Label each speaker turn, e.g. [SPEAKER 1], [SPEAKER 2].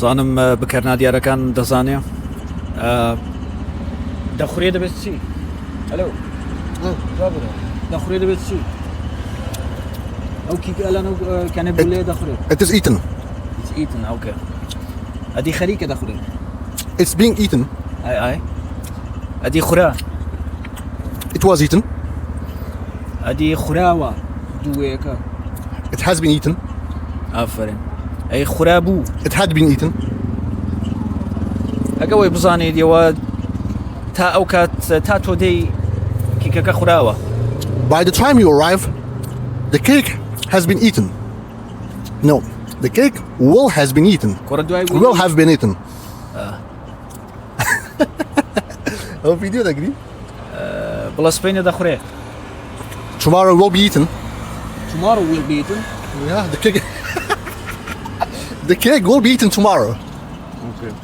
[SPEAKER 1] زانم بکەرنا دیارەکان دەزانێ دەخورێ دەبێت چی؟ ئەلۆ دەخورێ دەبێت چی؟ ئەو کیکە ئەلان ئەو کەنێ بولێ دەخورێت.
[SPEAKER 2] It is eaten.
[SPEAKER 1] It's eaten, okay. ئەدی خەریکە دەخورێت.
[SPEAKER 2] It's being eaten.
[SPEAKER 1] ئای ئەدی خورا.
[SPEAKER 2] It was eaten.
[SPEAKER 1] ئەدی خوراوە دووەیەکە.
[SPEAKER 2] It has been eaten.
[SPEAKER 1] ئافرین. ئەی خورا بوو.
[SPEAKER 2] It had been eaten.
[SPEAKER 1] ئەگەوەی بزانێت ئێوە تا ئەو کات تا تۆ دەی کیکەکە خوراوە.
[SPEAKER 2] By the time you arrive, the cake has been eaten. No, the cake will has been eaten.
[SPEAKER 1] کۆرە دوای
[SPEAKER 2] Will have been eaten. Oh, video da gri.
[SPEAKER 1] بڵە سپەینە دەخورێ.
[SPEAKER 2] Tomorrow will be eaten.
[SPEAKER 1] Tomorrow will be eaten.
[SPEAKER 2] Yeah, the cake. The cake will be eaten tomorrow.
[SPEAKER 1] Okay.